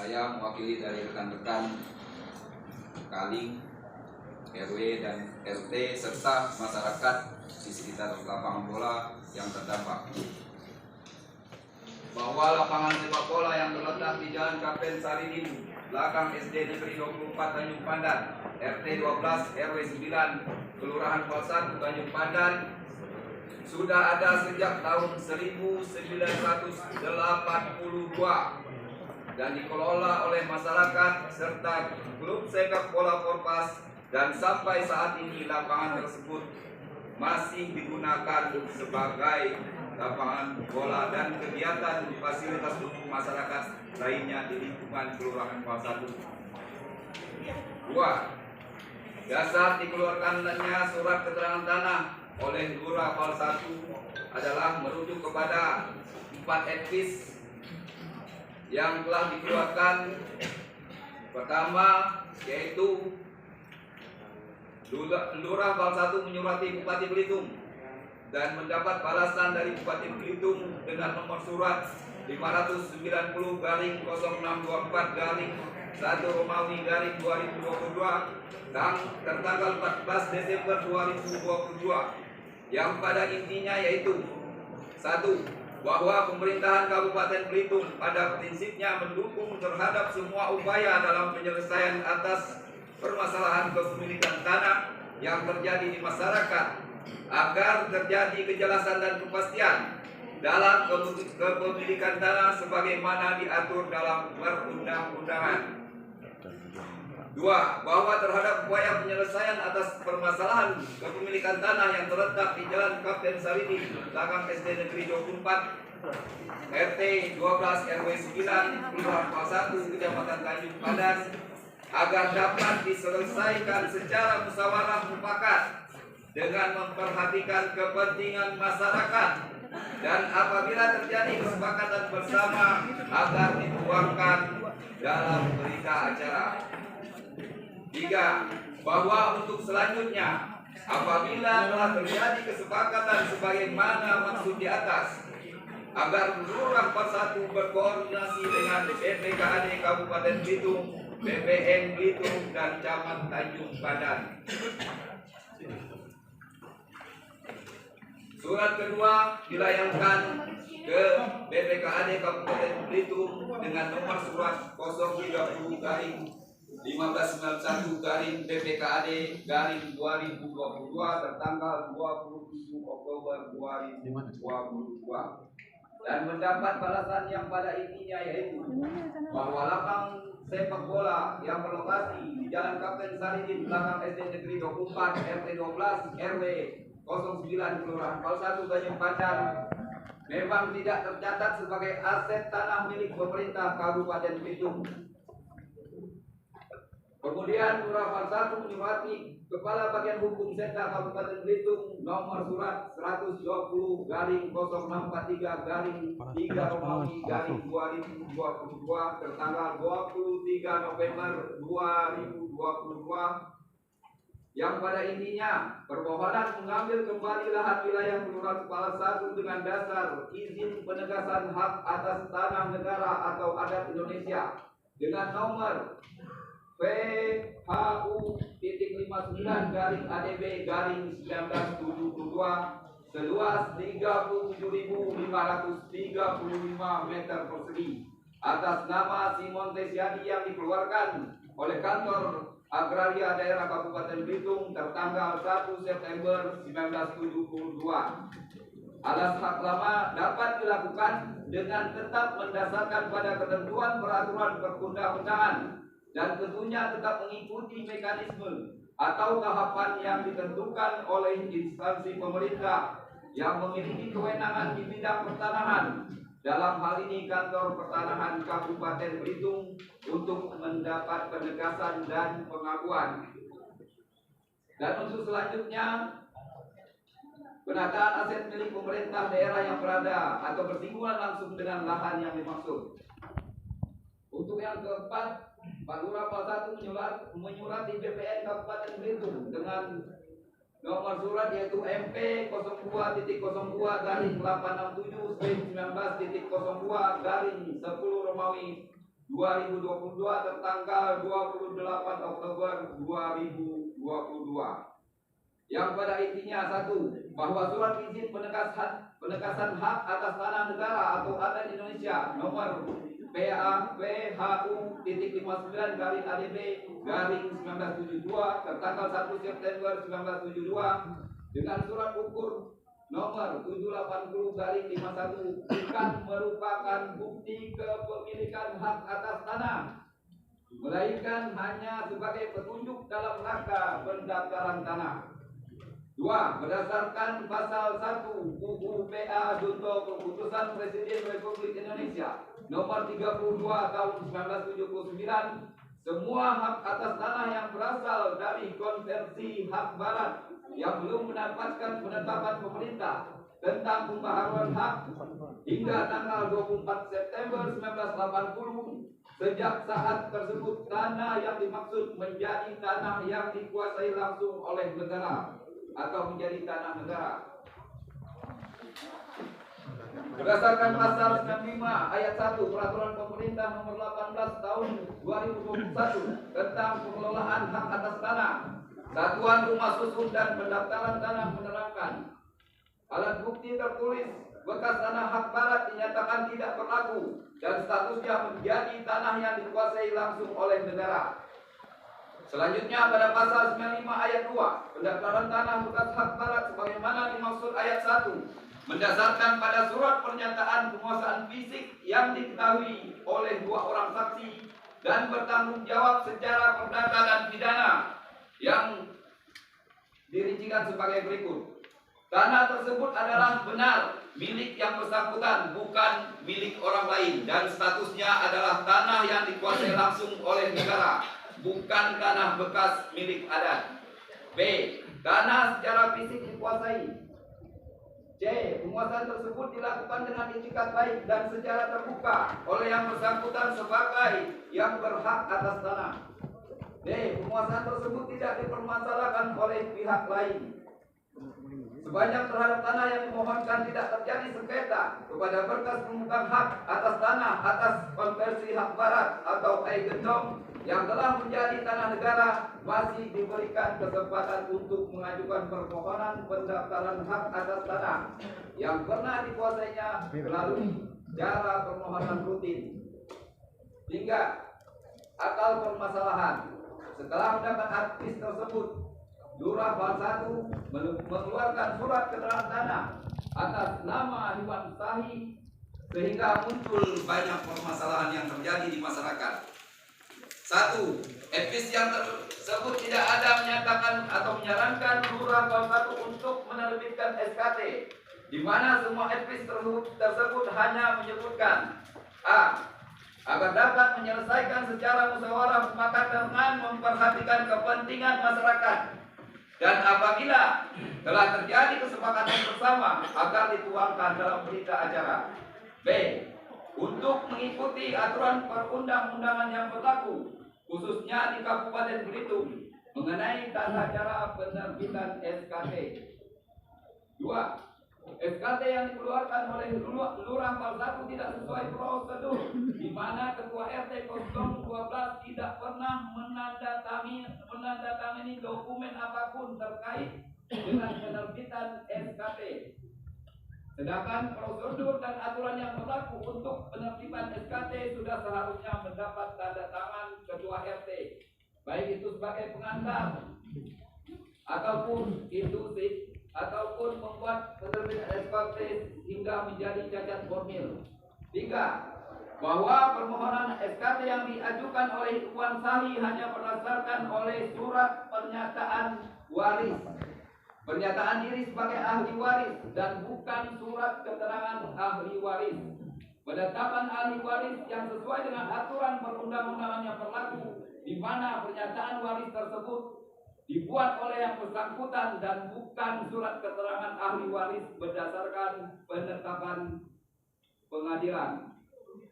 Saya mewakili dari rekan-rekan Kaling, RW dan RT serta masyarakat di sekitar lapangan bola yang terdampak, bahwa lapangan sepak bola yang terletak di Jalan Kapten Saridin, belakang SD Negeri 24 Tanjung Pandan, RT 12 RW 9, Kelurahan Pol 1 Tanjung Pandan, sudah ada sejak tahun 1982 dan dikelola oleh masyarakat serta klub sepak bola Korpas, dan sampai saat ini lapangan tersebut masih digunakan sebagai lapangan bola dan kegiatan fasilitas umum masyarakat lainnya di lingkungan Kelurahan Pol 1. 2. Dasar dikeluarkannya surat keterangan tanah oleh Lurah Pol 1 adalah merujuk kepada 4 etnis yang telah dikeluarkan. Pertama, yaitu Lurah Pol 1 menyurati Bupati Belitung dan mendapat balasan dari Bupati Belitung dengan nomor surat 590-0624-1 Romawi 2022 dan tertanggal 14 Desember 2022, yang pada intinya yaitu: 1. Bahwa pemerintahan Kabupaten Belitung pada prinsipnya mendukung terhadap semua upaya dalam penyelesaian atas permasalahan kepemilikan tanah yang terjadi di masyarakat, agar terjadi kejelasan dan kepastian dalam kepemilikan tanah sebagaimana diatur dalam perundang-undangan. 2. Bahwa terhadap upaya penyelesaian atas permasalahan kepemilikan tanah yang terletak di Jalan Kapten Saridin, belakang SD Negeri 24, RT 12 RW 9, Kelurahan Pol 1, Kecamatan Tanjung Pandan, agar dapat diselesaikan secara musyawarah mufakat dengan memperhatikan kepentingan masyarakat, dan apabila terjadi kesepakatan bersama agar dituangkan dalam berita acara. 3. Bahwa untuk selanjutnya, apabila telah terjadi kesepakatan sebagaimana maksud di atas, agar Lurah Pol 1 berkoordinasi dengan BPKAD Kabupaten Belitung, BPN Belitung, dan Camat Tanjung Pandan. Surat kedua dilayangkan ke BPKAD Kabupaten Belitung dengan nomor surat 030-1591-BPKAD-2022 tertanggal 27 Oktober 2022 dan mendapat balasan yang pada intinya yaitu bahwa lapangan sepak bola yang berlokasi di Jalan Kapten Saridin, belakang SD Negeri 24 RT 12 RW 09 Kelurahan Pol 1 Tanjung Pandan memang tidak tercatat sebagai aset tanah milik pemerintah Kabupaten Belitung. Kemudian Lurah Pol 1 menyurati Kepala Bagian Hukum Setda Kabupaten Belitung nomor surat 120-0643-3 Romawi 2022 tertanggal 23 November 2022, yang pada intinya permohonan mengambil kembali lahan wilayah Kelurahan Kepala 1 dengan dasar izin penegasan hak atas tanah negara atau adat Indonesia dengan nomor PHU.59-ADB-1972 seluas 37.535 meter persegi atas nama Simon Tesiadi yang dikeluarkan oleh Kantor Agraria Daerah Kabupaten Belitung tertanggal 1 September 1972. Alas hak lama dapat dilakukan dengan tetap mendasarkan pada ketentuan peraturan perundang-undangan dan tentunya tetap mengikuti mekanisme atau tahapan yang ditentukan oleh instansi pemerintah yang memiliki kewenangan di bidang pertanahan, dalam hal ini Kantor Pertanahan Kabupaten Belitung, untuk mendapat penegasan dan pengakuan. Dan untuk selanjutnya, penataan aset milik pemerintah daerah yang berada atau bersinggungan langsung dengan lahan yang dimaksud. Untuk yang keempat, Pak Lurah Pol 1 menyurati BPN Kabupaten Belitung dengan nomor surat yaitu MP 02.02-867/19.02-10 Romawi 2022 tertanggal 28 Oktober 2022. Yang pada intinya satu, bahwa surat izin penekasan hak atas tanah negara atau adat Indonesia nomor PA-PHU-59-ADB-1972 tertanggal 1 September 1972 dengan surat ukur nomor 780-51 bukan merupakan bukti kepemilikan hak atas tanah, melainkan hanya sebagai petunjuk dalam rangka pendaftaran tanah. 2. Berdasarkan pasal 1 UU PA Junto Keputusan Presiden Republik Indonesia nomor 32 tahun 1979, semua hak atas tanah yang berasal dari konversi hak barat yang belum mendapatkan penetapan pemerintah tentang pembaharuan hak hingga tanggal 24 September 1980, sejak saat tersebut tanah yang dimaksud menjadi tanah yang dikuasai langsung oleh negara atau menjadi tanah negara. Berdasarkan pasal 95 ayat 1 Peraturan Pemerintah Nomor 18 Tahun 2021 tentang pengelolaan hak atas tanah, Satuan Rumah Susun dan Pendaftaran Tanah menerangkan, alat bukti tertulis bekas tanah hak barat dinyatakan tidak berlaku dan statusnya menjadi tanah yang dikuasai langsung oleh negara. Selanjutnya pada pasal 95 ayat 2, pendaftaran tanah bekas hak barat sebagaimana dimaksud ayat 1, mendasarkan pada surat pernyataan penguasaan fisik yang diketahui oleh 2 orang saksi dan bertanggung jawab secara perdata dan pidana yang dirincikan sebagai berikut. Tanah tersebut adalah benar milik yang bersangkutan, bukan milik orang lain, dan statusnya adalah tanah yang dikuasai langsung oleh negara, bukan tanah bekas milik adat. B. Tanah secara fisik dikuasai. C. Penguasaan tersebut dilakukan dengan itikat baik dan secara terbuka oleh yang bersangkutan sebagai yang berhak atas tanah. D. Penguasaan tersebut tidak dipermasalahkan oleh pihak lain. Sebanyak terhadap tanah yang dimohonkan tidak terjadi sengketa kepada berkas pemegang hak atas tanah atas konversi hak barat atau gendong yang telah menjadi tanah negara, masih diberikan kesempatan untuk mengajukan permohonan pendaftaran hak atas tanah yang pernah dikuasainya melalui cara permohonan rutin. 3. Akal permasalahan. Setelah mendapat advis tersebut, Lurah Bal 1 mengeluarkan surat keterangan tanah atas nama Iwan Sahi sehingga muncul banyak permasalahan yang terjadi di masyarakat. 1. Advis yang tersebut tidak ada menyatakan atau menyarankan Lurah Bal 1 untuk menerbitkan SKT, di mana semua advis tersebut hanya menyebutkan A. Agar dapat menyelesaikan secara musyawarah mufakat dengan memperhatikan kepentingan masyarakat, dan apabila telah terjadi kesepakatan bersama agar dituangkan dalam berita acara. B. Untuk mengikuti aturan perundang-undangan yang berlaku, khususnya di Kabupaten Belitung, mengenai tata cara penerbitan SKT. 2. SKT yang dikeluarkan oleh Lurah Bal 1 tidak sesuai prosedur, di mana Ketua RT 012 tidak pernah menandatangani dokumen apapun terkait dengan penerbitan SKT. Sedangkan prosedur dan aturan yang berlaku untuk penerbitan SKT sudah seharusnya mendapat tanda tangan Ketua RT, baik itu sebagai pengantar ataupun induktif, ataupun membuat penerbitan SKT hingga menjadi cacat formil. 3. Bahwa permohonan SKT yang diajukan oleh Iwan Sahi hanya berdasarkan oleh surat pernyataan waris, pernyataan diri sebagai ahli waris, dan bukan surat keterangan ahli waris. Penetapan ahli waris yang sesuai dengan aturan perundang-undangan yang berlaku, di mana pernyataan waris tersebut dibuat oleh yang bersangkutan dan bukan surat keterangan ahli waris berdasarkan penetapan pengadilan.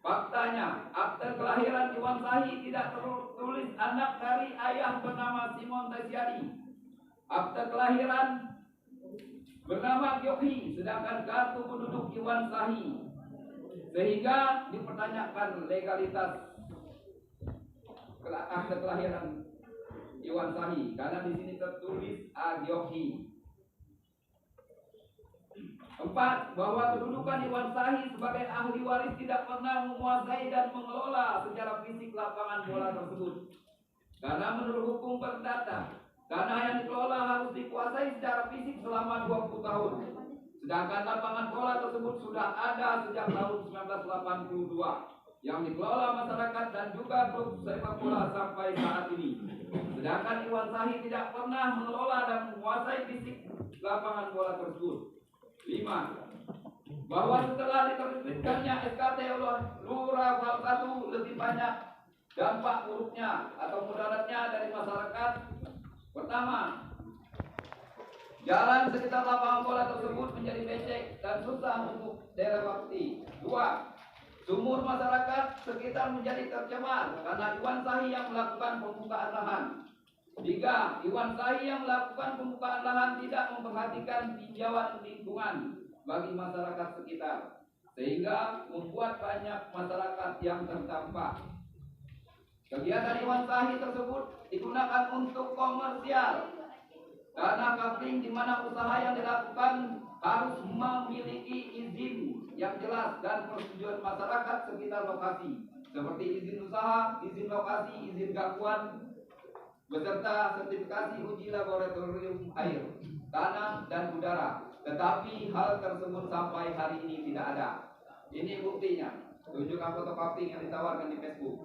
Faktanya, akte kelahiran Iwan Sahi tidak tertulis anak dari ayah bernama Simon Tasyadi. Akte kelahiran bernama Gyohi, sedangkan kartu penduduk Iwan Sahi, sehingga dipertanyakan legalitas akte kelahiran Iwan Sahi, karena di sini tertulis Agiohi. 4. Bahwa kedudukan Iwan Sahi sebagai ahli waris tidak pernah menguasai dan mengelola secara fisik lapangan bola tersebut. Karena menurut hukum perdata, dana yang dikelola harus dikuasai secara fisik selama 20 tahun. Sedangkan lapangan bola tersebut sudah ada sejak tahun 1982 yang dikelola masyarakat dan juga klub sepak bola sampai saat ini. Sedangkan Iwan Sahi tidak pernah mengelola dan menguasai fisik lapangan bola tersebut. 5. Bahwa setelah diterbitkannya SKT oleh Lurah Hal 1 lebih banyak dampak buruknya atau mudaratnya dari masyarakat. Pertama, jalan sekitar lapangan bola tersebut menjadi becek dan susah untuk dilewati. 2. Sumur masyarakat sekitar menjadi tercemar karena Iwan Sahi yang melakukan pembukaan lahan. 3. Iwan Sahi yang melakukan pembukaan lahan tidak memperhatikan tinjauan lingkungan bagi masyarakat sekitar, sehingga membuat banyak masyarakat yang terdampak. Kegiatan Iwan Sahi tersebut digunakan untuk komersial, karena coupling di mana usaha yang dilakukan harus memiliki izin yang jelas dan persetujuan masyarakat sekitar lokasi, seperti izin usaha, izin lokasi, izin gangguan, beserta sertifikasi uji laboratorium air, tanah, dan udara. Tetapi hal tersebut sampai hari ini tidak ada. Ini buktinya. Tunjukkan foto copying yang ditawarkan di Facebook.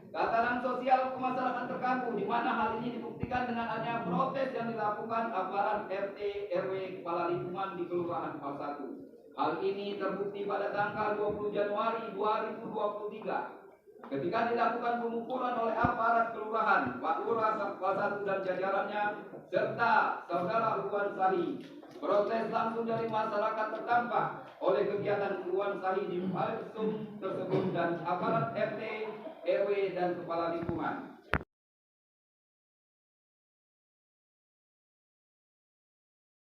Tatanan sosial kemasyarakatan terganggu, di mana hal ini dibuktikan dengan adanya protes yang dilakukan aparat RT, RW, kepala lingkungan di Kelurahan Hal 1. Hal ini terbukti pada tanggal 20 Januari 2023. Ketika dilakukan pengukuran oleh aparat kelurahan, Pak Lurah Hal 1 dan jajarannya, serta saudara Iwan Sahi, protes langsung dari masyarakat terdampak oleh kegiatan Iwan Sahi di Palsum tersebut dan aparat RT, RW, dan kepala lingkungan.